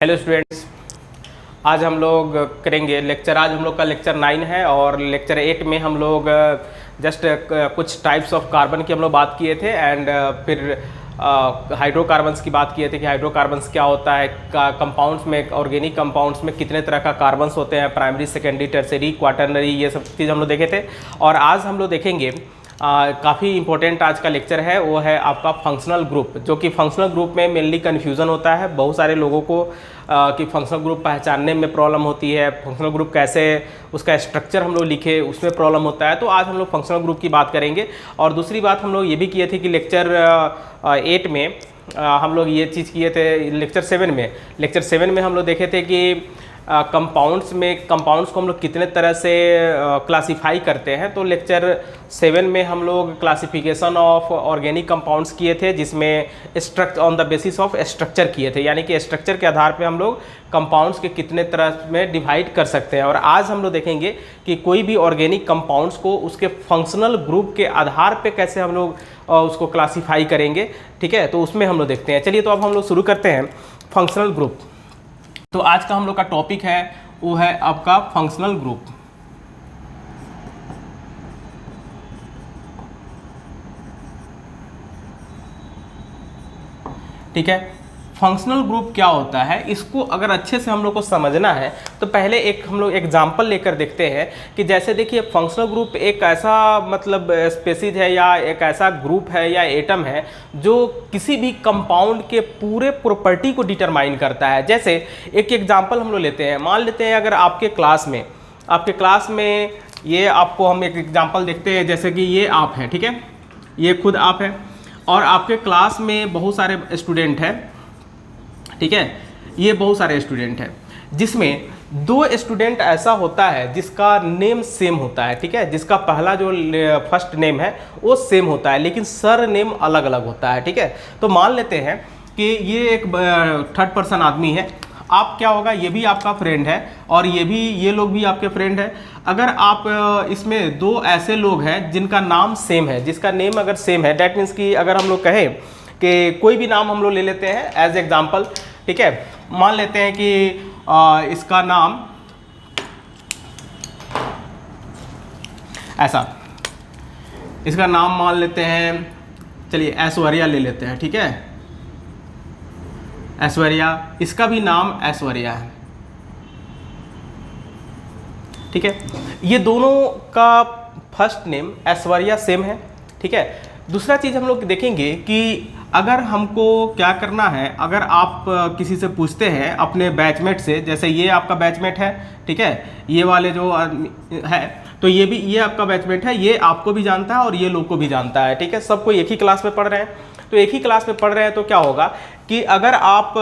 Hello students, आज हम लोग करेंगे लेक्चर। आज हम लोग का लेक्चर 9 है और लेक्चर 8 में हम लोग जस्ट कुछ टाइप्स ऑफ कार्बन की हम लोग बात किए थे एंड फिर हाइड्रोकार्बन्स की बात किए थे कि हाइड्रोकार्बन्स क्या होता है, कंपाउंड्स में, ऑर्गेनिक कंपाउंड्स में कितने तरह का कार्बन्स होते हैं, प्राइमरी, सेकेंडरी, टर्सरी, क्वाटरनरी, ये सब चीज़ हम लोग देखे थे। और आज हम लोग देखेंगे काफ़ी इंपॉर्टेंट आज का लेक्चर है, वो है आपका फंक्शनल ग्रुप। जो कि फंक्शनल ग्रुप में मेनली कन्फ्यूज़न होता है बहुत सारे लोगों को कि फंक्शनल ग्रुप पहचानने में प्रॉब्लम होती है, फंक्शनल ग्रुप कैसे उसका स्ट्रक्चर हम लोग लिखे उसमें प्रॉब्लम होता है। तो आज हम लोग फंक्शनल ग्रुप की बात करेंगे। और दूसरी बात हम लोग ये भी किए थे कि लेक्चर 8 में हम लोग ये चीज़ किए थे। लेक्चर 7 में हम लोग देखे थे कि कंपाउंड्स को हम लोग कितने तरह से क्लासीफाई करते हैं। तो लेक्चर 7 में हम लोग क्लासिफिकेशन ऑफ ऑर्गेनिक कंपाउंड्स किए थे, जिसमें on the basis of structure किए थे, यानी कि स्ट्रक्चर के आधार पे हम लोग कंपाउंड्स के कितने तरह में डिवाइड कर सकते हैं। और आज हम लोग देखेंगे कि कोई भी ऑर्गेनिक कंपाउंड्स को उसके फंक्शनल ग्रुप के आधार पे कैसे हम लोग उसको क्लासीफाई करेंगे। ठीक है, तो उसमें हम लोग देखते हैं। चलिए, तो अब हम लोग शुरू करते हैं फंक्शनल ग्रुप। तो आज का हम लोग का टॉपिक है वो है आपका फंक्शनल ग्रुप। ठीक है, फंक्शनल ग्रुप क्या होता है, इसको अगर अच्छे से हम लोग को समझना है तो पहले एक हम लोग एग्जांपल लेकर देखते हैं कि जैसे देखिए, फंक्शनल ग्रुप एक ऐसा मतलब स्पेसीज है या एक ऐसा ग्रुप है या एटम है जो किसी भी कंपाउंड के पूरे प्रॉपर्टी को डिटरमाइन करता है। जैसे एक एग्जांपल हम लोग लेते हैं, मान लेते हैं अगर आपके क्लास में ये आपको हम एक एग्जांपल देखते हैं, जैसे कि ये आप हैं, ठीक है, ये खुद आप है और आपके क्लास में बहुत सारे स्टूडेंट हैं। ठीक है, ये बहुत सारे स्टूडेंट हैं जिसमें दो स्टूडेंट ऐसा होता है जिसका नेम सेम होता है। ठीक है, जिसका पहला जो फर्स्ट नेम है वो सेम होता है, लेकिन सर नेम अलग अलग होता है। ठीक है, तो मान लेते हैं कि ये एक थर्ड पर्सन आदमी है। आप क्या होगा, ये भी आपका फ्रेंड है और ये लोग भी आपके फ्रेंड है। अगर आप इसमें दो ऐसे लोग हैं जिनका नाम सेम है, जिसका नेम अगर सेम है, डैट मीन्स कि अगर हम लोग कहें कि कोई भी नाम हम लोग ले लेते हैं एज एग्जाम्पल। ठीक है, मान लेते हैं कि इसका नाम ऐसा, इसका नाम मान लेते हैं, चलिए ऐश्वर्या ले लेते हैं। ठीक है, ऐश्वर्या, इसका भी नाम ऐश्वर्या है। ठीक है, ये दोनों का फर्स्ट नेम ऐश्वर्या सेम है। ठीक है, दूसरा चीज़ हम लोग देखेंगे कि अगर हमको क्या करना है, अगर आप किसी से पूछते हैं अपने बैचमेट से, जैसे ये आपका बैचमेट है, ठीक है, ये वाले जो है, तो ये आपका बैचमेट है, ये आपको भी जानता है और ये लोग को भी जानता है। ठीक है, सबको एक ही क्लास में पढ़ रहे हैं। तो एक ही क्लास में पढ़ रहे हैं तो क्या होगा कि अगर आप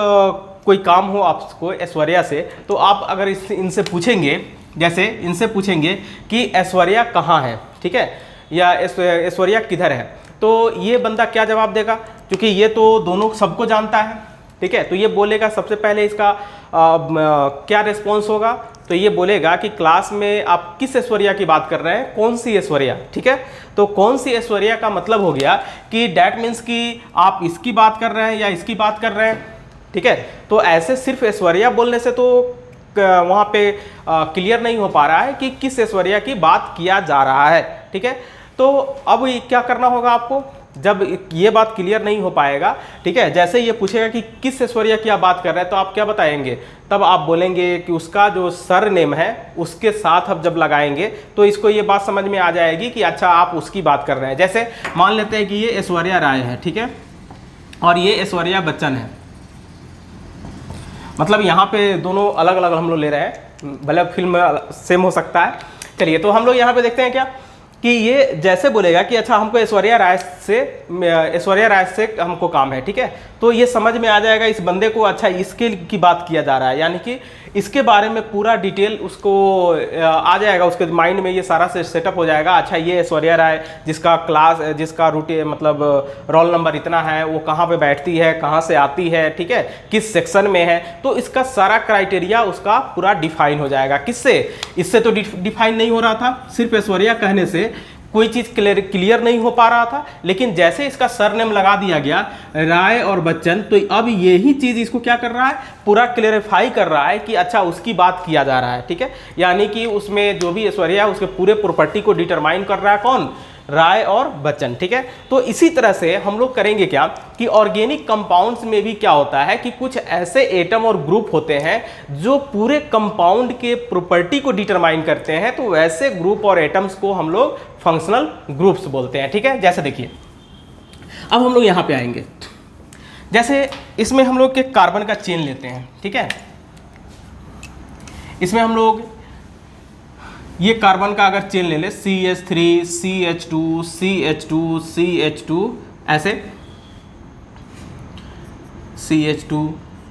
कोई काम हो आपको ऐश्वर्या से, तो आप अगर इनसे पूछेंगे, जैसे इनसे पूछेंगे कि ऐश्वर्या कहाँ है, ठीक है, या ऐश्वर्या किधर है, तो ये बंदा क्या जवाब देगा, क्योंकि ये तो दोनों सबको जानता है। ठीक है, तो ये बोलेगा, सबसे पहले इसका क्या रिस्पॉन्स होगा, तो ये बोलेगा कि क्लास में आप किस ऐश्वर्या की बात कर रहे हैं, कौन सी ऐश्वर्या। ठीक है, तो कौन सी ऐश्वर्या का मतलब हो गया कि डैट मीन्स कि आप इसकी बात कर रहे हैं या इसकी बात कर रहे हैं। ठीक है, तो ऐसे सिर्फ ऐश्वर्या बोलने से तो वहाँ पे क्लियर नहीं हो पा रहा है कि किस ऐश्वर्या की बात किया जा रहा है। ठीक है, तो अब क्या करना होगा आपको, जब ये बात क्लियर नहीं हो पाएगा, ठीक है, जैसे ये पूछेगा कि किस ऐश्वर्या की आप बात कर रहे हैं, तो आप क्या बताएंगे, तब आप बोलेंगे कि उसका जो सर नेम है उसके साथ अब जब लगाएंगे तो इसको ये बात समझ में आ जाएगी कि अच्छा आप उसकी बात कर रहे हैं। जैसे मान लेते हैं कि ये ऐश्वर्या राय है, ठीक है, और ये ऐश्वर्या बच्चन है। मतलब यहाँ पे दोनों अलग अलग हम लोग ले रहे हैं, भले फिल्म सेम हो सकता है। चलिए, तो हम लोग यहाँ पे देखते हैं क्या कि ये जैसे बोलेगा कि अच्छा हमको ऐश्वर्या राय से हमको काम है। ठीक है, तो ये समझ में आ जाएगा इस बंदे को, अच्छा इसके की बात किया जा रहा है, यानी कि इसके बारे में पूरा डिटेल उसको आ जाएगा, उसके माइंड में ये सारा सेटअप हो जाएगा। अच्छा, ये ऐश्वर्या राय जिसका रूटीन मतलब रोल नंबर इतना है, वो कहाँ पे बैठती है, कहाँ से आती है, ठीक है, किस सेक्शन में है, तो इसका सारा क्राइटेरिया उसका पूरा डिफाइन हो जाएगा। किससे, इससे तो डिफाइन नहीं हो रहा था, सिर्फ ऐश्वर्या कहने से कोई चीज़ क्लियर नहीं हो पा रहा था, लेकिन जैसे इसका सरनेम लगा दिया गया राय और बच्चन, तो अब यही चीज़ इसको क्या कर रहा है, पूरा क्लेरिफाई कर रहा है कि अच्छा उसकी बात किया जा रहा है, ठीक है। यानी कि उसमें जो भी ऐश्वर्या है उसके पूरे प्रॉपर्टी को डिटरमाइन कर रहा है कौन, राय और बच्चन, ठीक है। तो इसी तरह से हम लोग करेंगे क्या कि ऑर्गेनिक कंपाउंड्स में भी क्या होता है कि कुछ ऐसे एटम और ग्रुप होते हैं जो पूरे कंपाउंड के प्रॉपर्टी को डिटरमाइन करते हैं, तो वैसे ग्रुप और एटम्स को हम लोग फंक्शनल ग्रुप्स बोलते हैं, ठीक है। जैसे देखिए अब हम लोग यहाँ पे आएंगे, जैसे इसमें हम लोग के कार्बन का चेन लेते हैं, ठीक है। इसमें हम लोग ये कार्बन का अगर चेन ले ले CH3 CH2 CH2 CH2 ऐसे CH2,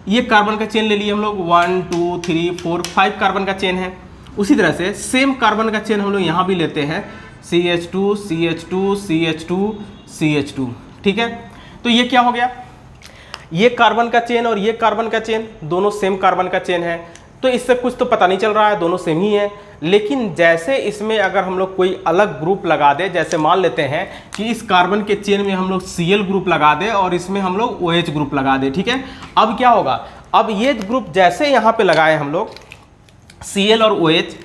ये कार्बन का चेन ले लिए हम लोग 1 2 3 4 5 कार्बन का चेन है। उसी तरह से सेम कार्बन का चेन हम लोग यहाँ भी लेते हैं CH2 CH2 CH2 CH2, ठीक है। तो ये क्या हो गया, ये कार्बन का चेन और ये कार्बन का चेन दोनों सेम कार्बन का चेन है, तो इससे कुछ तो पता नहीं चल रहा है, दोनों सेम ही है। लेकिन जैसे इसमें अगर हम लोग कोई अलग ग्रुप लगा दे, जैसे मान लेते हैं कि इस कार्बन के चेन में हम लोग Cl ग्रुप लगा दे और इसमें हम लोग OH ग्रुप लगा दे, ठीक है। अब क्या होगा, अब ये ग्रुप जैसे यहाँ पे लगाए हम लोग Cl और OH,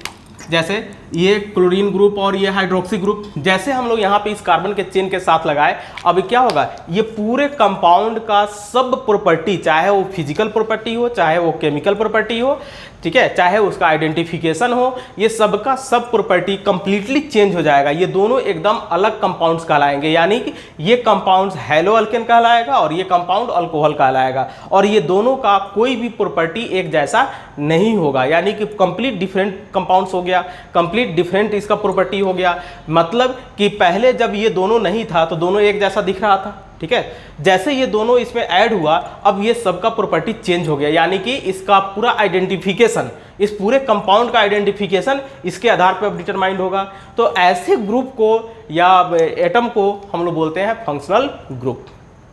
जैसे ये क्लोरीन ग्रुप और ये हाइड्रोक्सी ग्रुप जैसे हम लोग यहाँ पे इस कार्बन के चेन के साथ लगाए, अब क्या होगा, ये पूरे कंपाउंड का सब प्रॉपर्टी, चाहे वो फिजिकल प्रॉपर्टी हो, चाहे वो केमिकल प्रॉपर्टी हो, ठीक है, चाहे उसका आइडेंटिफिकेशन हो, ये सबका सब प्रॉपर्टी कंप्लीटली चेंज हो जाएगा। ये दोनों एकदम अलग कंपाउंड्स कहलाएंगे, यानी कि ये कंपाउंड्स हैलो अल्केन कहलाएगा और ये कंपाउंड अल्कोहल कहलाएगा, और ये दोनों का कोई भी प्रॉपर्टी एक जैसा नहीं होगा, यानी कि कंप्लीट डिफरेंट कंपाउंड्स हो गया, कंप्लीट डिफरेंट इसका प्रॉपर्टी हो गया। मतलब कि पहले जब ये दोनों नहीं था तो दोनों एक जैसा दिख रहा था, ठीक है। जैसे ये दोनों इसमें ऐड हुआ, अब ये सबका प्रॉपर्टी चेंज हो गया, यानी कि इसका पूरा आइडेंटिफिकेशन, इस पूरे कंपाउंड का आइडेंटिफिकेशन इसके आधार पर अब डिटरमाइंड होगा। तो ऐसे ग्रुप को या एटम को हम लोग बोलते हैं फंक्शनल ग्रुप,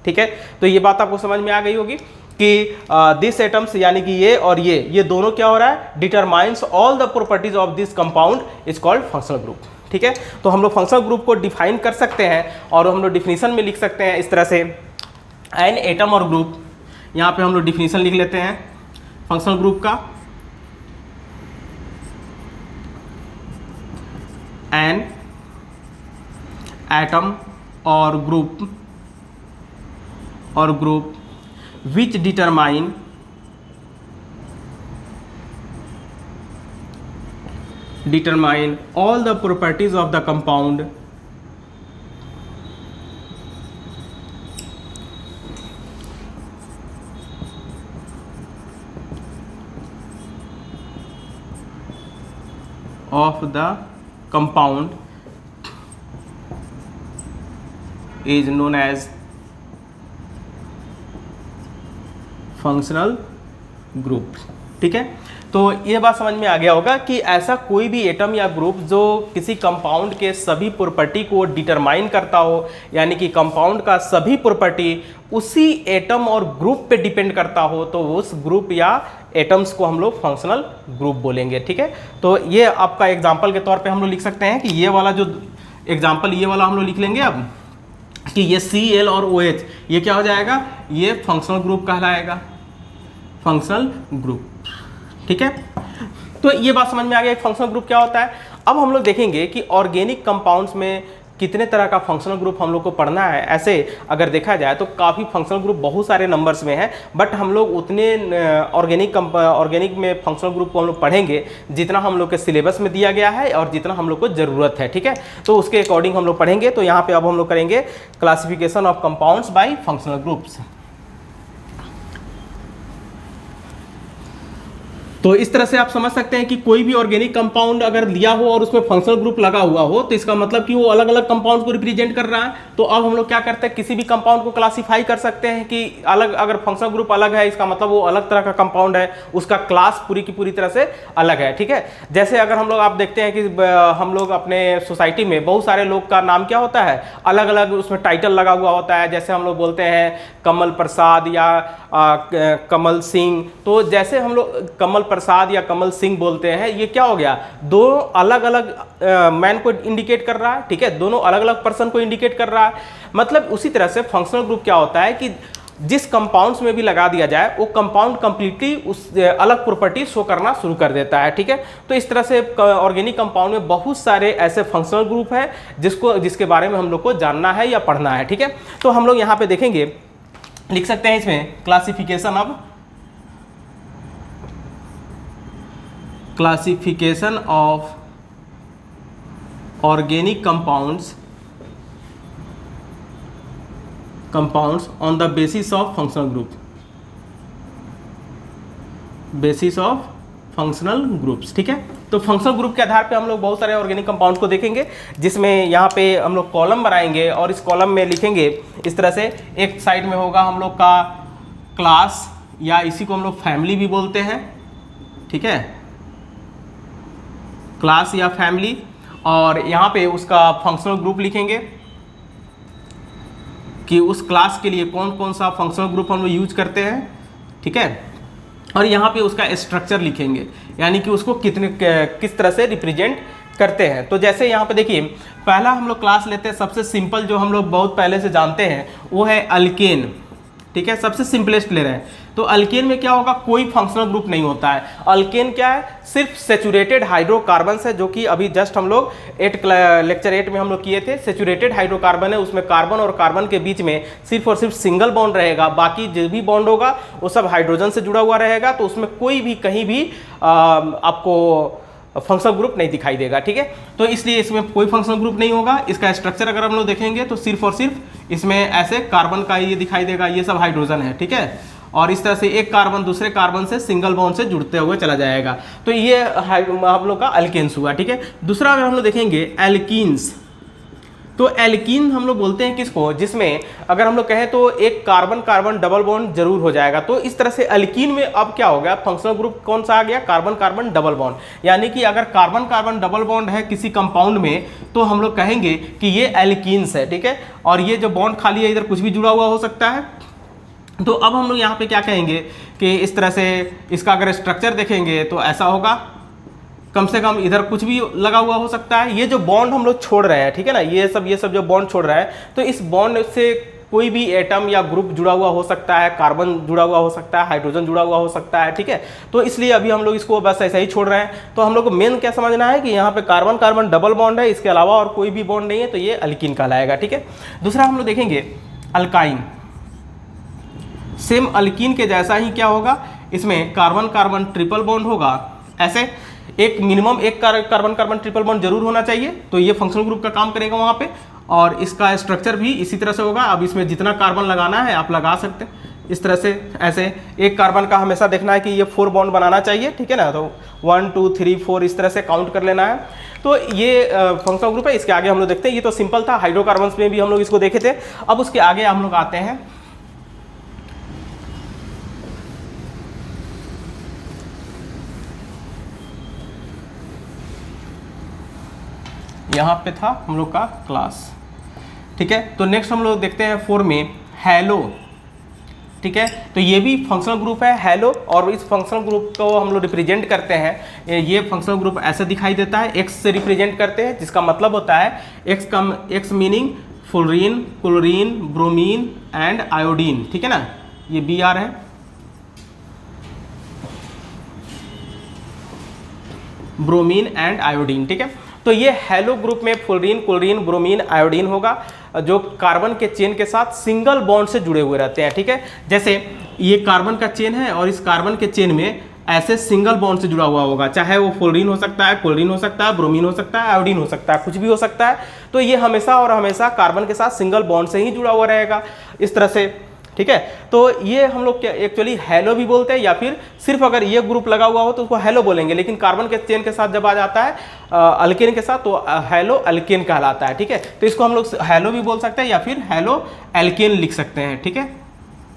ठीक है। तो ये बात आपको समझ में आ गई होगी कि दिस एटम्स यानी कि ये और ये दोनों क्या हो रहा है, determines all the properties of this compound is called functional group, ठीक है। तो हम लोग फंक्शनल ग्रुप को डिफाइन कर सकते हैं और हम लोग डिफिनीशन में लिख सकते हैं इस तरह से, एन एटम और ग्रुप, यहाँ पे हम लोग डिफिनीशन लिख लेते हैं फंक्शनल ग्रुप का, एन एटम और group which determine all the properties of the compound is known as functional group, ठीक है। तो ये बात समझ में आ गया होगा कि ऐसा कोई भी एटम या ग्रुप जो किसी कंपाउंड के सभी प्रॉपर्टी को डिटरमाइन करता हो, यानी कि कंपाउंड का सभी प्रॉपर्टी उसी एटम और ग्रुप पे डिपेंड करता हो, तो उस ग्रुप या एटम्स को हम लोग फंक्शनल ग्रुप बोलेंगे, ठीक है। तो ये आपका एग्जाम्पल के तौर पे हम लोग लिख सकते हैं कि ये वाला जो एग्जाम्पल, ये वाला हम लोग लिख लेंगे अब कि ये Cl और OH ये क्या हो जाएगा, ये फंक्शनल ग्रुप कहलाएगा, फंक्शनल ग्रुप, ठीक है। तो ये बात समझ में आ गया फंक्शनल ग्रुप क्या होता है। अब हम लोग देखेंगे कि ऑर्गेनिक कंपाउंड्स में कितने तरह का फंक्शनल ग्रुप हम लोग को पढ़ना है। ऐसे अगर देखा जाए तो काफ़ी फंक्शनल ग्रुप बहुत सारे नंबर्स में है, बट हम लोग उतने ऑर्गेनिक में फंक्शनल ग्रुप को हम लोग पढ़ेंगे जितना हम लोग के सिलेबस में दिया गया है और जितना हम लोग को ज़रूरत है, ठीक है। तो उसके अकॉर्डिंग हम लोग पढ़ेंगे। तो यहाँ पे अब हम लोग करेंगे classification of compounds by functional groups. तो इस तरह से आप समझ सकते हैं कि कोई भी ऑर्गेनिक कंपाउंड अगर लिया हो और उसमें फंक्शनल ग्रुप लगा हुआ हो तो इसका मतलब कि वो अलग अलग कंपाउंड को रिप्रेजेंट कर रहा है। तो अब हम लोग क्या करते हैं, किसी भी कंपाउंड को क्लासिफाई कर सकते हैं कि अलग, अगर फंक्शनल ग्रुप अलग है इसका मतलब वो अलग तरह का कंपाउंड है, उसका क्लास पूरी की पूरी तरह से अलग है, ठीक है। जैसे अगर हम लोग, आप देखते हैं कि हम लोग अपने सोसाइटी में बहुत सारे लोग का नाम क्या होता है, अलग अलग उसमें टाइटल लगा हुआ होता है। जैसे हम लोग बोलते हैं कमल प्रसाद या कमल सिंह, तो जैसे हम लोग कमल प्रसाद या कमल सिंह बोलते हैं, ये क्या हो गया, दो अलग अलग मैन को इंडिकेट कर रहा है, ठीक है, दोनों अलग अलग पर्सन को इंडिकेट कर रहा है। मतलब उसी तरह से फंक्शनल ग्रुप क्या होता है कि जिस कंपाउंड्स में भी लगा दिया जाए वो कंपाउंड कंप्लीटली उस अलग प्रॉपर्टी शो करना शुरू कर देता है, ठीक है। तो इस तरह से ऑर्गेनिक कंपाउंड में बहुत सारे ऐसे फंक्शनल ग्रुप है जिसके बारे में हम लोग को जानना है या पढ़ना है, ठीक है। तो हम लोग यहाँ पे देखेंगे, लिख सकते हैं इसमें classification of organic compounds on the basis of functional groups, ठीक है। तो फंक्शनल ग्रुप के आधार पे हम लोग बहुत सारे ऑर्गेनिक कंपाउंड्स को देखेंगे, जिसमें यहाँ पे हम लोग कॉलम बनाएंगे और इस कॉलम में लिखेंगे इस तरह से। एक साइड में होगा हम लोग का क्लास, या इसी को हम लोग फैमिली भी बोलते हैं, ठीक है, क्लास या फैमिली। और यहाँ पे उसका फंक्शनल ग्रुप लिखेंगे कि उस क्लास के लिए कौन कौन सा फंक्शनल ग्रुप हम लोग यूज करते हैं, ठीक है। और यहाँ पे उसका स्ट्रक्चर लिखेंगे, यानी कि उसको किस तरह से रिप्रेजेंट करते हैं। तो जैसे यहाँ पे देखिए, पहला हम लोग क्लास लेते हैं, सबसे सिंपल जो हम लोग बहुत पहले से जानते हैं वो है अल्केन, ठीक है, सबसे सिंपलेस्ट ले रहे हैं। तो अल्केन में क्या होगा, कोई फंक्शनल ग्रुप नहीं होता है। अल्केन क्या है, सिर्फ सेचुरेटेड हाइड्रोकार्बन है, जो कि अभी जस्ट हम लोग लेक्चर 8 में हम लोग किए थे। सेचुरेटेड हाइड्रोकार्बन है, उसमें कार्बन और कार्बन के बीच में सिर्फ और सिर्फ सिंगल बॉन्ड रहेगा, बाकी जो भी बॉन्ड होगा वो सब हाइड्रोजन से जुड़ा हुआ रहेगा। तो उसमें कोई भी कहीं भी आपको फंक्शनल ग्रुप नहीं दिखाई देगा, ठीक है। तो इसलिए इसमें कोई फंक्शनल ग्रुप नहीं होगा। इसका स्ट्रक्चर अगर हम लोग देखेंगे तो सिर्फ और सिर्फ इसमें ऐसे कार्बन का ये दिखाई देगा, ये सब हाइड्रोजन है, ठीक है। और इस तरह से एक कार्बन दूसरे कार्बन से सिंगल बॉन्ड से जुड़ते हुए चला जाएगा। तो ये हम लोग का अल्केन्स हुआ, ठीक है। दूसरा अगर हम लोग देखेंगे एल्कीन्स, तो एल्कीन हम लोग बोलते हैं किसको, जिसमें अगर हम लोग कहें तो एक कार्बन कार्बन डबल बॉन्ड जरूर हो जाएगा। तो इस तरह से एल्कीन में अब क्या हो गया, फंक्शनल ग्रुप कौन सा आ गया, कार्बन कार्बन डबल बॉन्ड। यानी कि अगर कार्बन कार्बन डबल बॉन्ड है किसी कंपाउंड में तो हम लोग कहेंगे कि ये एल्कीन्स है, ठीक है। और ये जो बॉन्ड खाली है इधर कुछ भी जुड़ा हुआ हो सकता है। तो अब हम लोग यहाँ पे क्या कहेंगे कि इस तरह से इसका अगर स्ट्रक्चर देखेंगे तो ऐसा होगा, कम से कम इधर कुछ भी लगा हुआ हो सकता है। ये जो बॉन्ड हम लोग छोड़ रहे हैं, ठीक है ना, ये सब जो बॉन्ड छोड़ रहा है, तो इस बॉन्ड से कोई भी एटम या ग्रुप जुड़ा हुआ हो सकता है, कार्बन जुड़ा हुआ हो सकता है, हाइड्रोजन जुड़ा हुआ हो सकता है, ठीक है। तो इसलिए अभी हम लोग इसको बस ऐसा ही छोड़ रहे हैं। तो हम लोग को मेन क्या समझना है कि यहाँ पे कार्बन कार्बन डबल बॉन्ड है, इसके अलावा और कोई भी बॉन्ड नहीं है, तो ये अल्कीन कहलाएगा, ठीक है। दूसरा हम लोग देखेंगे अल्काइन। सेम अल्कीन के जैसा ही क्या होगा, इसमें कार्बन कार्बन ट्रिपल बॉन्ड होगा, ऐसे एक मिनिमम एक कार्बन कार्बन ट्रिपल बॉन्ड जरूर होना चाहिए। तो ये फंक्शनल ग्रुप का काम करेगा वहाँ पे। और इसका स्ट्रक्चर भी इसी तरह से होगा। अब इसमें जितना कार्बन लगाना है आप लगा सकते हैं इस तरह से। ऐसे एक कार्बन का हमेशा देखना है कि ये 4 बॉन्ड बनाना चाहिए, ठीक है ना। तो 1 2 3 4 इस तरह से काउंट कर लेना है। तो ये फंक्शनल ग्रुप है। इसके आगे हम लोग देखते हैं, ये तो सिंपल था, हाइड्रोकार्बन्स में भी हम लोग इसको देखे थे। अब उसके आगे हम लोग आते हैं यहाँ पे था हम लोग का क्लास, ठीक है। तो नेक्स्ट हम लोग देखते हैं 4 में हैलो, ठीक है। तो ये भी फंक्शनल ग्रुप है हैलो, और इस फंक्शनल ग्रुप को हम लोग रिप्रेजेंट करते हैं। ये फंक्शनल ग्रुप ऐसे दिखाई देता है, एक्स से रिप्रेजेंट करते हैं, जिसका मतलब होता है x meaning fluorine, chlorine, bromine and iodine, ठीक है ना। ये Br है, ब्रोमीन एंड आयोडीन, ठीक है। तो ये हैलो ग्रुप में फ्लोरीन, क्लोरीन, ब्रोमीन, आयोडीन होगा, जो कार्बन के चेन के साथ सिंगल बॉन्ड से जुड़े हुए रहते हैं, ठीक है। जैसे ये कार्बन का चेन है और इस कार्बन के चेन में ऐसे सिंगल बॉन्ड से जुड़ा हुआ होगा, चाहे वो फ्लोरीन हो सकता है, क्लोरीन हो सकता है, ब्रोमीन हो सकता है, आयोडीन हो सकता है, कुछ भी हो सकता है। तो ये हमेशा और हमेशा कार्बन के साथ सिंगल बॉन्ड से ही जुड़ा हुआ रहेगा, इस तरह से, ठीक है। तो ये हम लोग क्या एक्चुअली हैलो भी बोलते हैं, या फिर सिर्फ अगर ये ग्रुप लगा हुआ हो तो उसको हैलो बोलेंगे। लेकिन कार्बन के चेन के साथ जब आ जाता है अल्केन के साथ, तो हैलो अल्केन कहलाता है, ठीक है। तो इसको हम लोग हैलो भी बोल सकते हैं या फिर हैलो एल्केन लिख सकते हैं, ठीक है।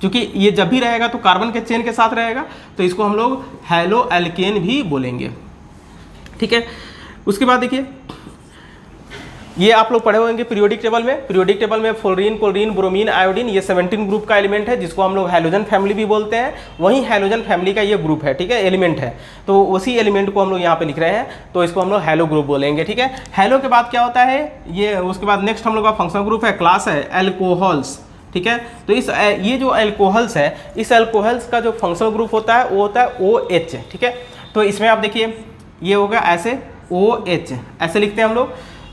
क्योंकि ये जब भी रहेगा तो कार्बन के चेन के साथ रहेगा, तो इसको हम लोग हैलो एल्केन भी बोलेंगे, ठीक है। उसके बाद देखिए ये आप लोग पढ़े होंगे पीरियोडिक टेबल में। पीरियोडिक टेबल में फ्लोरीन, क्लोरीन, ब्रोमीन, आयोडीन, ये 17 ग्रुप का एलिमेंट है जिसको हम लोग हैलोजन फैमिली भी बोलते हैं। वही हैलोजन फैमिली का ये ग्रुप है, ठीक है, एलिमेंट है। तो उसी एलिमेंट को हम लोग यहाँ पे लिख रहे हैं, तो इसको हम लोग हैलो ग्रुप बोलेंगे, ठीक है। हैलो के बाद क्या होता है, ये उसके बाद नेक्स्ट हम लोग का फंक्शनल ग्रुप है, क्लास है एल्कोहल्स, ठीक है। तो ये जो एल्कोहल्स है, इस एल्कोहल्स का जो फंक्शनल ग्रुप होता है वो होता है OH, ठीक है। तो इसमें आप देखिए ये होगा ऐसे OH, ऐसे लिखते हैं हम लोग,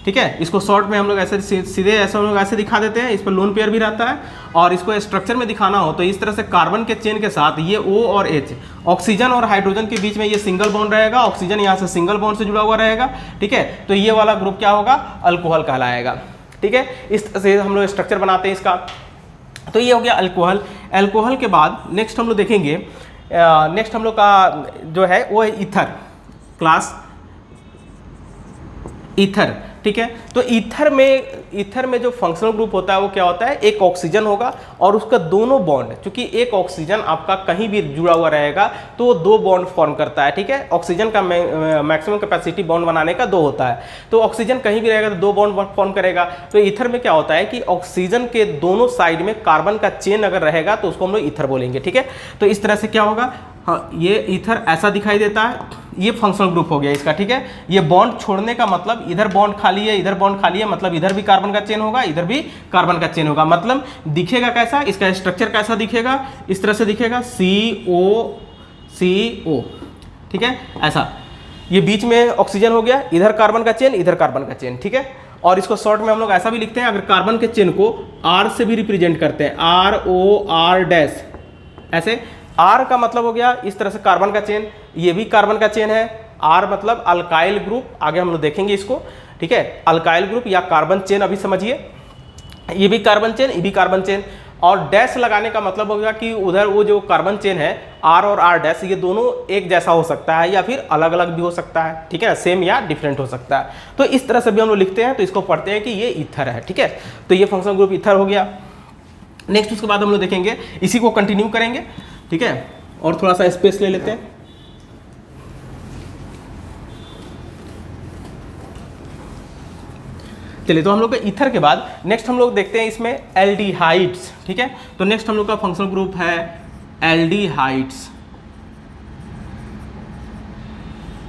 ठीक है। इसको शॉर्ट में हम लोग ऐसे सीधे ऐसे हम लोग ऐसे दिखा देते हैं, इस पर लोन पेयर भी रहता है। और इसको स्ट्रक्चर में दिखाना हो तो इस तरह से कार्बन के चेन के साथ ये O और H, ऑक्सीजन और हाइड्रोजन के बीच में ये सिंगल बॉन्ड रहेगा, ऑक्सीजन यहाँ से सिंगल बॉन्ड से जुड़ा हुआ रहेगा, ठीक है। तो ये वाला ग्रुप क्या होगा, अल्कोहल कहलाएगा, ठीक है। इस तरह से हम लोग स्ट्रक्चर बनाते हैं इसका। तो ये हो गया अल्कोहल। अल्कोहल के बाद नेक्स्ट हम लोग देखेंगे, नेक्स्ट हम लोग का जो है वो है ईथर, क्लास ईथर, ठीक है। तो ईथर में जो फंक्शनल ग्रुप होता है वो क्या होता है, एक ऑक्सीजन होगा और उसका दोनों बॉन्ड, क्योंकि एक ऑक्सीजन आपका कहीं भी जुड़ा हुआ रहेगा तो वो 2 बॉन्ड फॉर्म करता है, ठीक है। ऑक्सीजन का मैक्सिमम कैपेसिटी बॉन्ड बनाने का 2 होता है, तो ऑक्सीजन कहीं भी रहेगा तो 2 बॉन्ड फॉर्म करेगा। तो ईथर में क्या होता है कि ऑक्सीजन के दोनों साइड में कार्बन का चेन अगर रहेगा तो उसको हम लोग ईथर बोलेंगे, ठीक है। तो इस तरह से क्या होगा, हाँ, ये ईथर ऐसा दिखाई देता है, ये फंक्शनल ग्रुप हो गया इसका, ठीक है। ये बॉन्ड छोड़ने का मतलब इधर बॉन्ड खाली है, इधर बॉन्ड खाली है, मतलब इधर भी कार्बन का चेन होगा, इधर भी कार्बन का चेन होगा। मतलब दिखेगा कैसा, इसका स्ट्रक्चर कैसा दिखेगा, इस तरह से दिखेगा CO, ठीक है, ऐसा। ये बीच में ऑक्सीजन हो गया, इधर कार्बन का चेन, इधर कार्बन का चेन, ठीक है। और इसको शॉर्ट में हम लोग ऐसा भी लिखते हैं, अगर कार्बन के चेन को R से भी रिप्रेजेंट करते हैं, ROR', ऐसे। R का मतलब हो गया इस तरह से कार्बन का चेन, ये भी कार्बन का चेन है। R मतलब अल्काइल ग्रुप, आगे हम लोग देखेंगे इसको, ठीक है। अल्काइल ग्रुप या कार्बन चेन, अभी समझिए, ये भी कार्बन चेन, ये भी कार्बन चेन। और डैश लगाने का मतलब हो गया कि उधर वो जो कार्बन चेन है R और R', ये दोनों एक जैसा हो सकता है या फिर अलग अलग भी हो सकता है, ठीक है, सेम या डिफरेंट हो सकता है। तो इस तरह से भी हम लोग लिखते हैं, तो इसको पढ़ते हैं कि ये ईथर है, ठीक है। तो ये फंक्शनल ग्रुप ईथर हो गया। नेक्स्ट उसके बाद हम लोग देखेंगे, इसी को कंटिन्यू करेंगे, ठीक है। और थोड़ा सा स्पेस ले लेते हैं। चलिए, तो हम लोग के ईथर के बाद नेक्स्ट हम लोग देखते हैं इसमें एल्डिहाइड्स, ठीक है। तो नेक्स्ट हम लोग का फंक्शनल ग्रुप है एल्डिहाइड्स।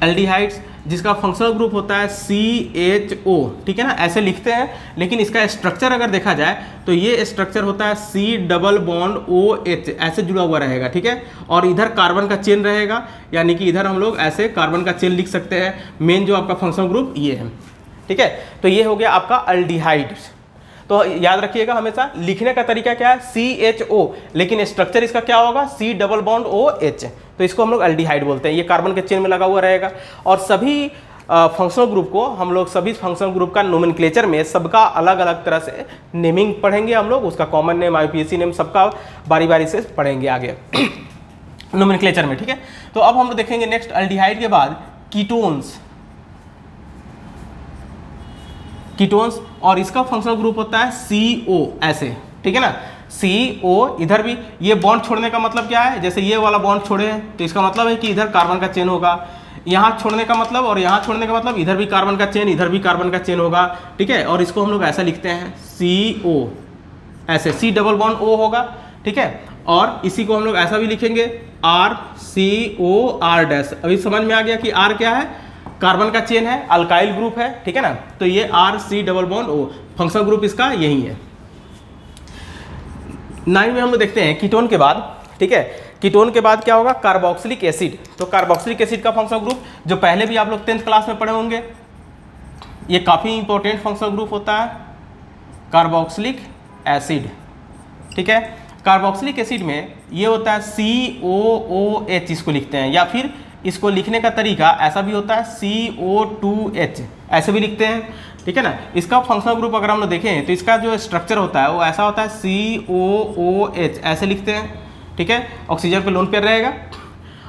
एल्डिहाइड्स जिसका फंक्शनल ग्रुप होता है CHO, ठीक है ना, ऐसे लिखते हैं। लेकिन इसका स्ट्रक्चर अगर देखा जाए तो ये स्ट्रक्चर होता है C+OH, ऐसे जुड़ा हुआ रहेगा, ठीक है। और इधर कार्बन का चेन रहेगा, यानी कि इधर हम लोग ऐसे कार्बन का चेन लिख सकते हैं। मेन जो आपका फंक्शनल ग्रुप ये है, ठीक है। तो ये हो गया आपका एल्डिहाइड्स। तो याद रखिएगा हमेशा, लिखने का तरीका क्या है, CHO, लेकिन स्ट्रक्चर इसका क्या होगा, C+OH। तो इसको हम लोग एल्डिहाइड बोलते हैं, ये कार्बन के चेन में लगा हुआ रहेगा। और सभी फंक्शनल ग्रुप को हम लोग, सभी फंक्शनल ग्रुप का नोमेनक्लेचर में सबका अलग अलग तरह से नेमिंग पढ़ेंगे हम लोग, उसका कॉमन नेम, IUPAC नेम, सबका बारी बारी से पढ़ेंगे आगे नोमेनक्लेचर में, ठीक है। तो अब हम लोग देखेंगे नेक्स्ट एल्डिहाइड के बाद कीटोन्स। कीटोन्स, और इसका फंक्शनल ग्रुप होता है CO, ऐसे, ठीक है ना। CO, इधर भी ये बॉन्ड छोड़ने का मतलब क्या है, जैसे ये वाला बॉन्ड छोड़े हैं तो इसका मतलब है कि इधर कार्बन का चेन होगा। यहाँ छोड़ने का मतलब और यहाँ छोड़ने का मतलब, इधर भी कार्बन का चेन, इधर भी कार्बन का चेन होगा, ठीक है। और इसको हम लोग ऐसा लिखते हैं CO, ऐसे C+O होगा, ठीक है। और इसी को हम लोग ऐसा भी लिखेंगे RCOR'। अभी समझ में आ गया कि R क्या है, कार्बन का चेन है, अल्काइल ग्रुप है, ठीक है ना। तो ये RC+O, फंक्शनल ग्रुप इसका यही है। 9 में हम लोग देखते हैं कीटोन के बाद, ठीक है। कीटोन के बाद क्या होगा, कार्बोक्सिलिक एसिड। तो कार्बोक्सिलिक एसिड का फंक्शनल ग्रुप जो पहले भी आप लोग 10th क्लास में पढ़े होंगे, ये काफ़ी इंपॉर्टेंट फंक्शनल ग्रुप होता है, कार्बोक्सिलिक एसिड, ठीक है। कार्बोक्सिलिक एसिड में ये होता है COOH, इसको लिखते हैं, या फिर इसको लिखने का तरीका ऐसा भी होता है CO2H, ऐसे भी लिखते हैं, ठीक है ना। इसका फंक्शनल ग्रुप अगर हम लोग देखें तो इसका जो स्ट्रक्चर होता है वो ऐसा होता है COOH, ऐसे लिखते हैं, ठीक है। ऑक्सीजन पे लोन पेयर रहेगा।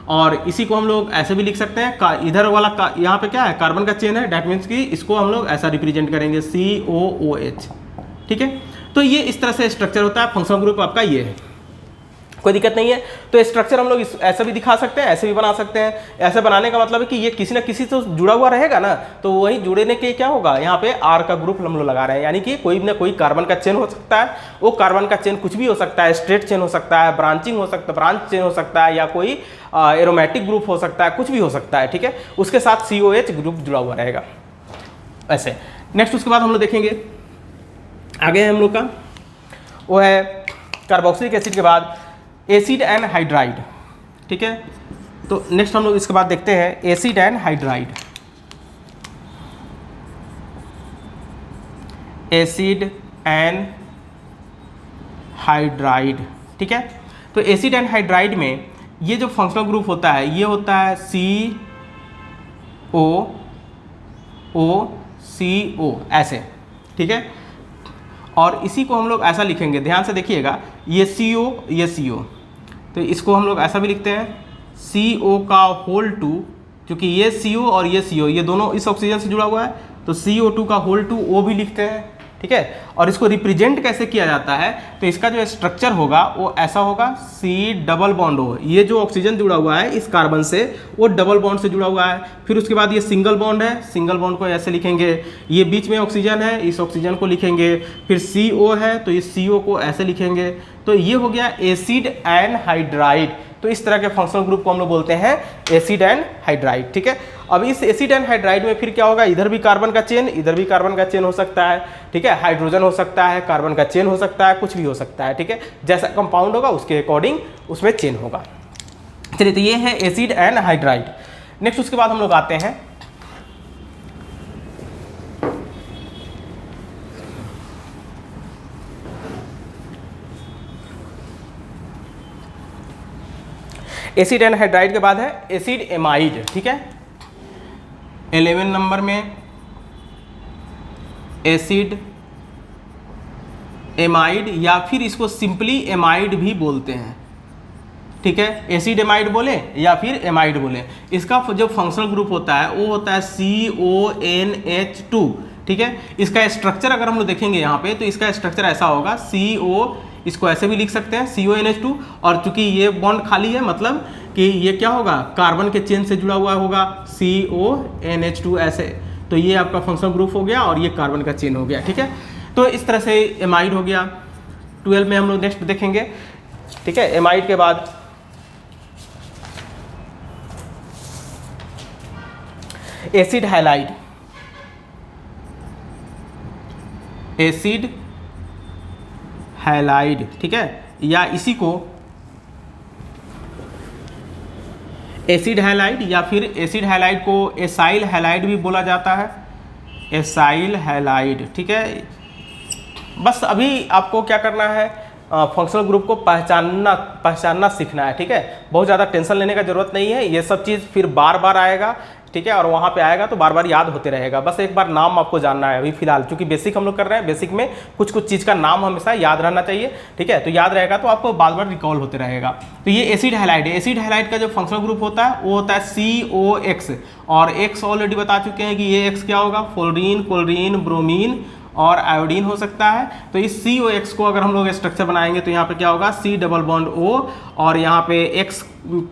और इसी को हम लोग ऐसे भी लिख सकते हैं, इधर वाला यहाँ पे क्या है, कार्बन का चेन है, डैट मीन्स कि इसको हम लोग ऐसा रिप्रेजेंट करेंगे COOH, ठीक है। तो ये इस तरह से स्ट्रक्चर होता है, फंक्शनल ग्रुप आपका ये है। कोई दिक्कत नहीं है। तो स्ट्रक्चर हम लोग ऐसे भी दिखा सकते हैं, ऐसे भी बना सकते हैं। ऐसे बनाने का मतलब है कि ये किसी ना किसी से जुड़ा हुआ रहेगा ना, तो वही जुड़ने के क्या होगा, यहाँ पे आर का ग्रुप हम लोग लगा रहे हैं, यानी कि कोई ना कोई कार्बन का चेन हो सकता है। वो कार्बन का चेन कुछ भी हो सकता है, स्ट्रेट चेन हो सकता है, ब्रांचिंग हो सकता है, ब्रांच चेन हो सकता है, या कोई एरोमेटिक ग्रुप हो सकता है, कुछ भी हो सकता है, ठीक है। उसके साथ COH ग्रुप जुड़ा हुआ रहेगा ऐसे। नेक्स्ट उसके बाद हम लोग देखेंगे आगे हम लोग का वो है कार्बोक्सिलिक एसिड के बाद एसिड एंड हाइड्राइड, ठीक है। तो नेक्स्ट हम लोग इसके बाद देखते हैं acid and hydride. Acid and hydride, ठीक है। तो एसिड एंड हाइड्राइड में ये जो फंक्शनल ग्रुप होता है ये होता है COOCO ऐसे, ठीक है। और इसी को हम लोग ऐसा लिखेंगे, ध्यान से देखिएगा, ये CO ये CO, तो इसको हम लोग ऐसा भी लिखते हैं CO का होल 2, क्योंकि ये CO और ये CO ये दोनों इस ऑक्सीजन से जुड़ा हुआ है, तो CO2 का होल 2 O भी लिखते हैं, ठीक है। और इसको रिप्रेजेंट कैसे किया जाता है, तो इसका जो स्ट्रक्चर होगा वो ऐसा होगा C डबल बॉन्ड O, ये जो ऑक्सीजन जुड़ा हुआ है इस कार्बन से वो डबल बॉन्ड से जुड़ा हुआ है। फिर उसके बाद ये सिंगल बॉन्ड है, सिंगल बॉन्ड को ऐसे लिखेंगे, ये बीच में ऑक्सीजन है, इस ऑक्सीजन को लिखेंगे। फिर CO है तो इस CO को ऐसे लिखेंगे। तो ये हो गया एसिड एंड हाइड्राइड। तो इस तरह के फंक्शनल ग्रुप को हम लोग बोलते हैं एसिड एंड हाइड्राइड, ठीक है। अब इस एसिड एंड हाइड्राइड में फिर क्या होगा, इधर भी कार्बन का चेन, इधर भी कार्बन का चेन हो सकता है, ठीक है। हाइड्रोजन हो सकता है, कार्बन का चेन हो सकता है, कुछ भी हो सकता है, ठीक है। जैसा कंपाउंड होगा उसके अकॉर्डिंग उसमें चेन होगा। चलिए, तो ये है एसिड एंड हाइड्राइड। नेक्स्ट उसके बाद हम लोग आते हैं एसिड एंड हाइड्राइड के बाद है एसिड एमाइड, ठीक है। 11 नंबर में एसिड एमाइड, या फिर इसको सिंपली एमाइड भी बोलते हैं, ठीक है। एसिड एमाइड बोले या फिर एमाइड बोले। इसका जो फंक्शनल ग्रुप होता है वो होता है CONH2, ठीक है। इसका स्ट्रक्चर अगर हम लोग देखेंगे यहाँ पे, तो इसका स्ट्रक्चर ऐसा होगा CO, इसको ऐसे भी लिख सकते हैं CONH2, और चूंकि ये बॉन्ड खाली है मतलब कि ये क्या होगा, कार्बन के चेन से जुड़ा हुआ होगा, CONH2 ऐसे। तो ये आपका फंक्शनल ग्रुप हो गया और ये कार्बन का चेन हो गया, ठीक है। तो इस तरह से एमाइड हो गया। 12 में हम लोग नेक्स्ट देखेंगे, ठीक है। एमाइड के बाद एसिड हैलाइड। एसिड हैलाइड, ठीक है, या इसी को एसिड हैलाइड या फिर एसिड हैलाइड को एसाइल हैलाइड भी बोला जाता है, एसाइल हैलाइड, ठीक है। बस अभी आपको क्या करना है, फंक्शनल ग्रुप को पहचानना सीखना है, ठीक है। बहुत ज़्यादा टेंशन लेने का जरूरत नहीं है, ये सब चीज़ फिर बार बार आएगा, ठीक है, और वहाँ पे आएगा तो बार बार याद होते रहेगा। बस एक बार नाम आपको जानना है अभी फिलहाल, क्योंकि बेसिक हम लोग कर रहे हैं, बेसिक में कुछ कुछ चीज़ का नाम हमेशा याद रहना चाहिए, ठीक है। तो याद रहेगा तो आपको बार बार रिकॉल होते रहेगा। तो ये एसिड हैलाइड है। एसिड हैलाइड का जो फंक्शनल ग्रुप होता है वो होता है COX, और X ऑलरेडी बता चुके हैं कि ये X क्या होगा, फ्लोरीन, क्लोरीन, ब्रोमीन और आयोडीन हो सकता है। तो इस COX को अगर हम लोग स्ट्रक्चर बनाएंगे तो यहाँ पे क्या होगा, C डबल बॉन्ड O, और यहाँ पे X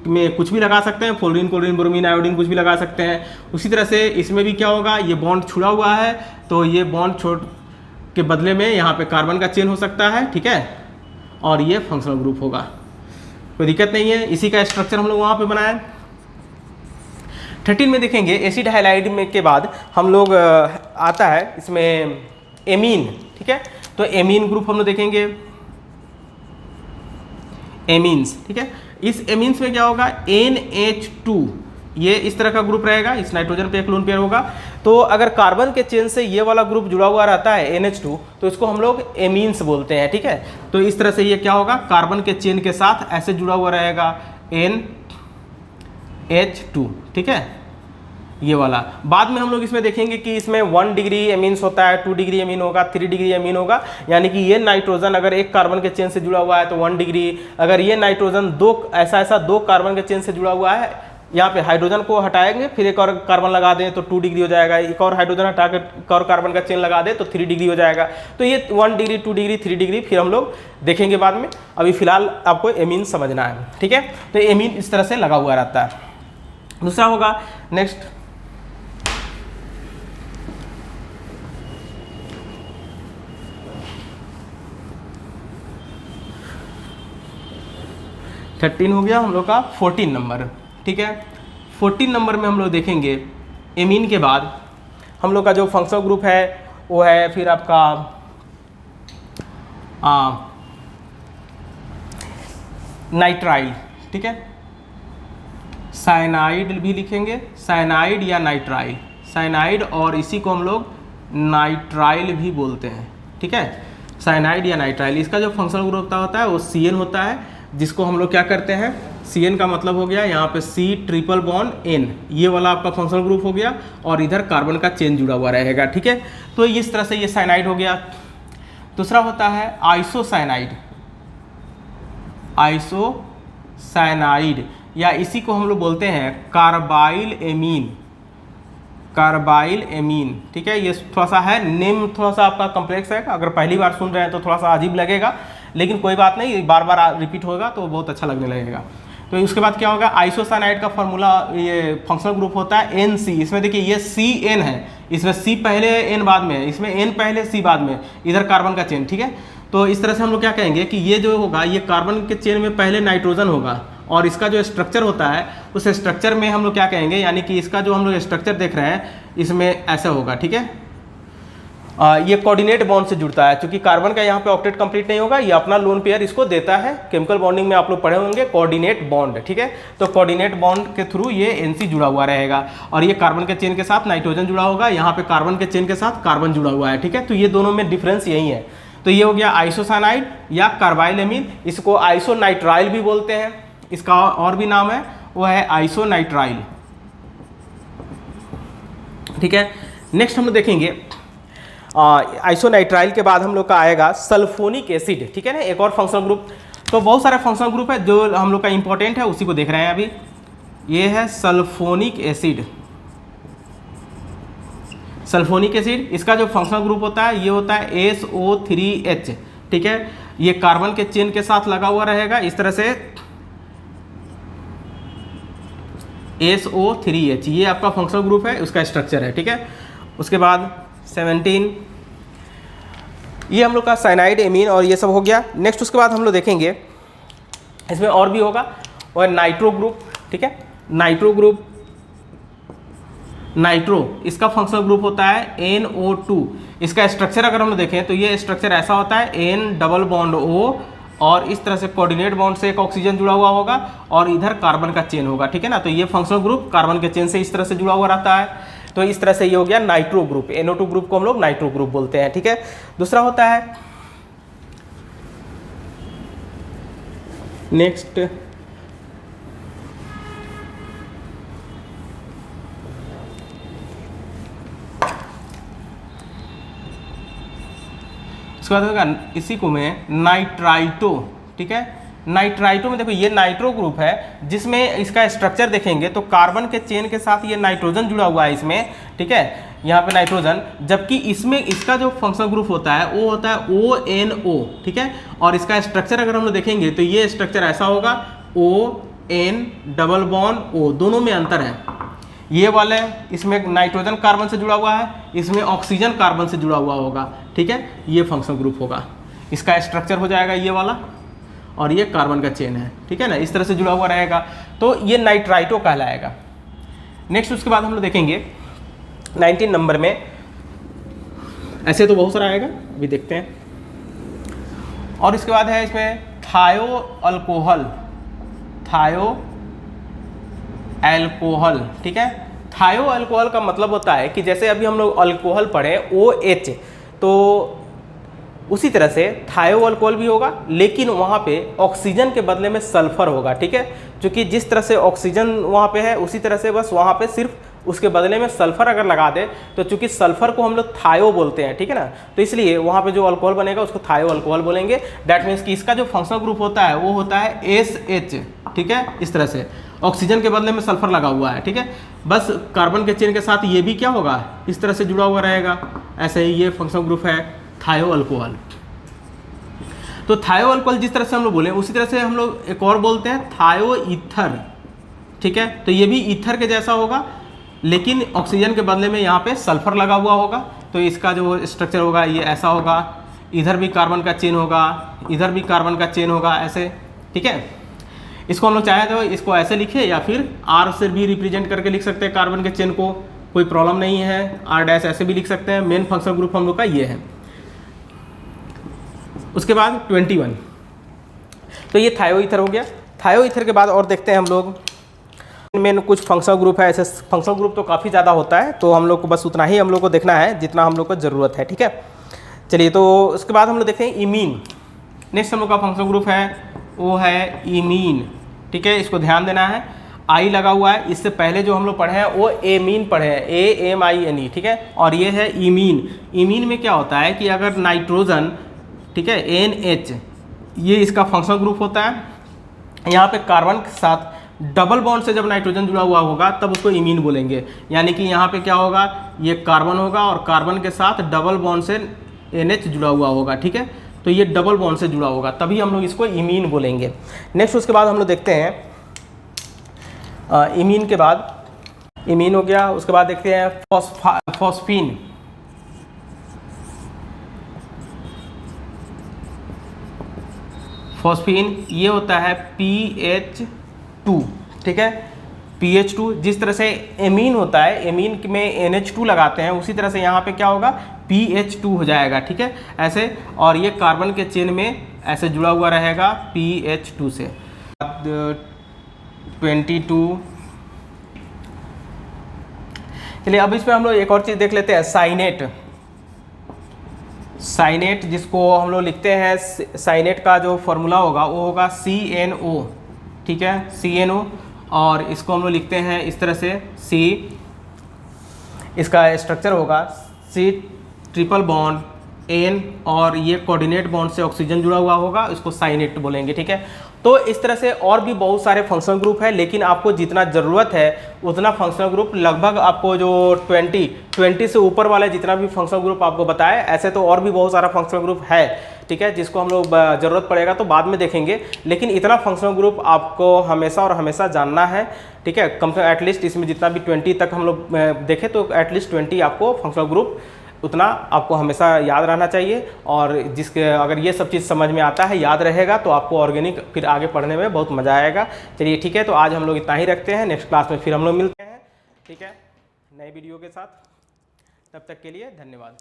में कुछ भी लगा सकते हैं, फ्लोरीन, क्लोरीन, ब्रोमीन, आयोडीन कुछ भी लगा सकते हैं। उसी तरह से इसमें भी क्या होगा, ये बॉन्ड छुड़ा हुआ है तो ये बॉन्ड छोड़ के बदले में यहाँ पे कार्बन का चेन हो सकता है, ठीक है, और ये फंक्शनल ग्रुप होगा, कोई दिक्कत नहीं है। इसी का स्ट्रक्चर हम लोग वहाँ पे बनाए। 13 में देखेंगे एसिड हैलाइड में के बाद हम लोग आता है इसमें एमीन, ठीक है। तो एमीन ग्रुप हम लोग देखेंगे, एमीन्स, ठीक है। इस एमीन्स में क्या होगा, NH2, ये इस तरह का ग्रुप रहेगा, इस नाइट्रोजन पे एक लोन पेयर होगा। तो अगर कार्बन के चेन से ये वाला ग्रुप जुड़ा हुआ रहता है NH2, तो इसको हम लोग एमीन्स बोलते हैं, ठीक है। तो इस तरह से ये क्या होगा, कार्बन के चेन के साथ ऐसे जुड़ा हुआ रहेगा NH2, ठीक है, ये वाला। बाद में हम लोग इसमें देखेंगे कि इसमें 1 डिग्री एमीन्स होता है, 2 डिग्री एमीन होगा, 3 डिग्री एमीन होगा, यानी कि ये नाइट्रोजन अगर एक कार्बन के चेन से जुड़ा हुआ है तो 1 डिग्री, अगर ये नाइट्रोजन दो कार्बन के चेन से जुड़ा हुआ है यहाँ पे हाइड्रोजन को हटाएंगे, फिर एक और कार्बन लगा दें तो 2 डिग्री हो जाएगा, एक और हाइड्रोजन हटा कर एक और कार्बन का चेन लगा दें तो 3 डिग्री हो जाएगा। तो ये 1 डिग्री 2 डिग्री 3 डिग्री फिर हम लोग देखेंगे बाद में, अभी फिलहाल आपको एमीन समझना है, ठीक है। तो एमीन इस तरह से लगा हुआ रहता है। दूसरा होगा नेक्स्ट, थर्टीन हो गया हम लोग का 14 नंबर, ठीक है। 14 नंबर में हम लोग देखेंगे एमीन के बाद हम लोग का जो फंक्शनल ग्रुप है वो है फिर आपका नाइट्राइल, ठीक है। साइनाइड भी लिखेंगे, साइनाइड या नाइट्राइल, साइनाइड, और इसी को हम लोग नाइट्राइल भी बोलते हैं, ठीक है। साइनाइड या नाइट्राइल, इसका जो फंक्शनल ग्रुप होता है वो CN होता है, जिसको हम लोग क्या करते हैं, CN का मतलब हो गया यहाँ पे C ट्रिपल बॉन्ड N, ये वाला आपका फंक्शनल ग्रुप हो गया, और इधर कार्बन का चेन जुड़ा हुआ रहेगा, ठीक है। तो इस तरह से ये साइनाइड हो गया। दूसरा होता है आइसोसाइनाइड, आइसोसाइनाइड, या इसी को हम लोग बोलते हैं कार्बाइल एमीन, कार्बाइल एमीन, ठीक है। ये थोड़ा सा है नेम, थोड़ा सा आपका कॉम्प्लेक्स है, अगर पहली बार सुन रहे हैं तो थोड़ा सा अजीब लगेगा, लेकिन कोई बात नहीं, बार बार रिपीट होगा तो बहुत अच्छा लगने लगेगा। तो उसके बाद क्या होगा, आइसोसाइनाइड का फार्मूला, ये फंक्शनल ग्रुप होता है NC। इसमें देखिए ये CN है, इसमें C पहले N बाद में, इसमें N पहले C बाद में, इधर कार्बन का चेन, ठीक है। तो इस तरह से हम लोग क्या कहेंगे कि ये जो होगा ये कार्बन के चेन में पहले नाइट्रोजन होगा, और इसका जो स्ट्रक्चर होता है उस स्ट्रक्चर में हम लोग क्या कहेंगे, यानी कि इसका जो हम लोग स्ट्रक्चर देख रहे हैं इसमें ऐसा होगा, ठीक है। ये कोऑर्डिनेट बॉन्ड से जुड़ता है, क्योंकि कार्बन का यहाँ पे ऑक्टेट कंप्लीट नहीं होगा, ये अपना लोन पेयर इसको देता है। केमिकल बॉन्डिंग में आप लोग पढ़े होंगे कोऑर्डिनेट बॉन्ड, ठीक है। तो कोऑर्डिनेट बॉन्ड के थ्रू ये NC जुड़ा हुआ रहेगा, और ये कार्बन के चेन के साथ नाइट्रोजन जुड़ा होगा, यहाँ पे कार्बन के चेन के साथ कार्बन जुड़ा हुआ है, ठीक है। तो ये दोनों में डिफरेंस यही है। तो ये हो गया आइसोसाइनाइड या कार्बाइल एमीन, इसको आइसोनाइट्राइल भी बोलते हैं, इसका और भी नाम है वो है आइसोनाइट्राइल, ठीक है। नेक्स्ट हम लोग देखेंगे आइसोनाइट्राइल के बाद हम लोग का आएगा सल्फोनिक एसिड, ठीक है ना, एक और फंक्शनल ग्रुप। तो बहुत सारे फंक्शनल ग्रुप है जो हम लोग का इंपॉर्टेंट है, उसी को देख रहे हैं अभी। ये है सल्फोनिक एसिड, सल्फोनिक एसिड, इसका जो फंक्शनल ग्रुप होता है ये होता है SO3H, ठीक है। ये कार्बन के चेन के साथ लगा हुआ रहेगा इस तरह से, SO3H, ये आपका फंक्शनल ग्रुप है, उसका स्ट्रक्चर है, ठीक है। उसके बाद 17, ये हम लोग का साइनाइड एमीन और ये सब हो गया। नेक्स्ट उसके बाद हम लोग देखेंगे इसमें और भी होगा, और नाइट्रो ग्रुप, ठीक है। नाइट्रो ग्रुप, नाइट्रो, इसका फंक्शनल ग्रुप होता है NO2। इसका स्ट्रक्चर अगर हम लोग देखें तो ये स्ट्रक्चर ऐसा होता है, N डबल बॉन्ड O, और इस तरह से कोऑर्डिनेट बॉन्ड से एक ऑक्सीजन जुड़ा हुआ होगा, और इधर कार्बन का चेन होगा, ठीक है ना। तो ये फंक्शनल ग्रुप कार्बन के चेन से इस तरह से जुड़ा हुआ रहता है। तो इस तरह से ये हो गया नाइट्रो ग्रुप, NO2 ग्रुप को हम लोग नाइट्रो ग्रुप बोलते हैं, ठीक है। दूसरा होता है नेक्स्ट उसके बाद होगा इसी को में नाइट्राइटो, ठीक है। नाइट्राइटो में देखो ये नाइट्रो ग्रुप है, जिसमें इसका स्ट्रक्चर देखेंगे तो कार्बन के चेन के साथ ये नाइट्रोजन जुड़ा हुआ है इसमें, ठीक है, यहाँ पे नाइट्रोजन, जबकि इसमें इसका जो फंक्शनल ग्रुप होता है वो होता है ONO, ठीक है। और इसका स्ट्रक्चर अगर हम लोग देखेंगे तो ये स्ट्रक्चर ऐसा होगा, ON डबल बॉन्ड O, दोनों में अंतर है। ये वाले इसमें नाइट्रोजन कार्बन से जुड़ा हुआ है, इसमें ऑक्सीजन कार्बन से जुड़ा हुआ होगा, ठीक है। ये फंक्शनल ग्रुप होगा, इसका स्ट्रक्चर हो जाएगा ये वाला, और ये कार्बन का चेन है, ठीक है ना, इस तरह से जुड़ा हुआ रहेगा। तो ये नाइट्राइटो कहलाएगा। नेक्स्ट उसके बाद हम लोग देखेंगे 19 नंबर में, ऐसे तो बहुत सारा आएगा, अभी देखते हैं। और इसके बाद है इसमें थायो अल्कोहल, थायो एल्कोहल, ठीक है। थायो अल्कोहल का मतलब होता है कि जैसे अभी हम लोग अल्कोहल पढ़े OH, तो उसी तरह से थायो अल्कोहल भी होगा, लेकिन वहाँ पे ऑक्सीजन के बदले में सल्फर होगा, ठीक है। क्योंकि जिस तरह से ऑक्सीजन वहाँ पे है उसी तरह से बस वहाँ पे सिर्फ उसके बदले में सल्फर अगर लगा दे तो चूंकि सल्फर को हम लोग थायो बोलते हैं, ठीक है ना, तो इसलिए वहाँ पे जो अल्कोहल बनेगा उसको थायो अल्कोहल बोलेंगे। दैट मीन्स कि इसका जो फंक्शनल ग्रुप होता है वो होता है SH, ठीक है, इस तरह से। ऑक्सीजन के बदले में सल्फर लगा हुआ है, ठीक है। बस कार्बन के चेन के साथ ये भी क्या होगा, इस तरह से जुड़ा हुआ रहेगा। ऐसे ही ये फंक्शनल ग्रुप है थायो अल्कोहल। तो थायो अल्कोहल जिस तरह से हम लोग बोले उसी तरह से हम लोग एक और बोलते हैं थायो ईथर, ठीक है। तो ये भी ईथर के जैसा होगा, लेकिन ऑक्सीजन के बदले में यहाँ पे सल्फर लगा हुआ होगा। तो इसका जो स्ट्रक्चर होगा ये ऐसा होगा, इधर भी कार्बन का चेन होगा, इधर भी कार्बन का चेन होगा, ऐसे, ठीक है। इसको हम लोग चाहे तो इसको ऐसे लिखे या फिर आर से भी रिप्रेजेंट करके लिख सकते हैं कार्बन के चेन को, कोई प्रॉब्लम नहीं है। आर डैश ऐसे भी लिख सकते हैं। मेन फंक्शनल ग्रुप हम लोग का ये है। उसके बाद 21, तो ये थायो ईथर हो गया। थायो ईथर के बाद और देखते हैं हम लोग में कुछ फंक्शनल ग्रुप है। ऐसे फंक्शनल ग्रुप तो काफ़ी ज़्यादा होता है, तो हम लोग को बस उतना ही हम लोग को देखना है जितना हम लोग को ज़रूरत है, ठीक है। चलिए, तो उसके बाद हम लोग देखते हैं इमीन। नेक्स्ट हम लोग का फंक्शनल ग्रुप है वो है इमीन, ठीक है। इसको ध्यान देना है, आई लगा हुआ है। इससे पहले जो हम लोग पढ़े हैं वो एमीन पढ़े हैं, AMINE, ठीक है। और ये है इमीन। इमीन में क्या होता है कि अगर नाइट्रोजन, ठीक है, NH, ये इसका फंक्शनल ग्रुप होता है। यहाँ पे कार्बन के साथ डबल बॉन्ड से जब नाइट्रोजन जुड़ा हुआ होगा तब उसको इमीन बोलेंगे। यानी कि यहाँ पे क्या होगा, ये कार्बन होगा और कार्बन के साथ डबल बॉन्ड से NH जुड़ा हुआ होगा, ठीक है। तो ये डबल बॉन्ड से जुड़ा होगा, तभी हम लोग इसको इमीन बोलेंगे। नेक्स्ट उसके बाद हम लोग देखते हैं इमीन के बाद, इमीन हो गया। उसके बाद देखते हैं फॉस्फीन। फॉस्फीन ये होता है PH2, ठीक है, PH2। जिस तरह से एमीन होता है, एमीन में NH2 लगाते हैं, उसी तरह से यहाँ पे क्या होगा, PH2 हो जाएगा, ठीक है, ऐसे। और ये कार्बन के चेन में ऐसे जुड़ा हुआ रहेगा PH2 से। 22। चलिए, अब इसमें हम लोग एक और चीज़ देख लेते हैं, साइनेट। साइनेट जिसको हम लोग लिखते हैं, साइनेट का जो फॉर्मूला होगा वो होगा CNO, ठीक है, CNO। और इसको हम लोग लिखते हैं इस तरह से, C, इसका स्ट्रक्चर होगा C ट्रिपल बॉन्ड N, और ये कोऑर्डिनेट बॉन्ड से ऑक्सीजन जुड़ा हुआ होगा, इसको साइनेट बोलेंगे, ठीक है। तो इस तरह से और भी बहुत सारे फंक्शनल ग्रुप है, लेकिन आपको जितना ज़रूरत है उतना फंक्शनल ग्रुप लगभग आपको जो 20 से ऊपर वाले जितना भी फंक्शनल ग्रुप आपको बताए, ऐसे तो और भी बहुत सारा फंक्शनल ग्रुप है, ठीक है, जिसको हम लोग ज़रूरत पड़ेगा तो बाद में देखेंगे। लेकिन इतना फंक्शनल ग्रुप आपको हमेशा और हमेशा जानना है, ठीक है। कम से कम एटलीस्ट इसमें जितना भी 20 तक हम लोग देखें तो एटलीस्ट 20 आपको फंक्शनल ग्रुप उतना आपको हमेशा याद रहना चाहिए। और जिसके अगर ये सब चीज़ समझ में आता है, याद रहेगा, तो आपको ऑर्गेनिक फिर आगे पढ़ने में बहुत मज़ा आएगा। चलिए, ठीक है, तो आज हम लोग इतना ही रखते हैं। नेक्स्ट क्लास में फिर हम लोग मिलते हैं, ठीक है, नई वीडियो के साथ। तब तक के लिए धन्यवाद।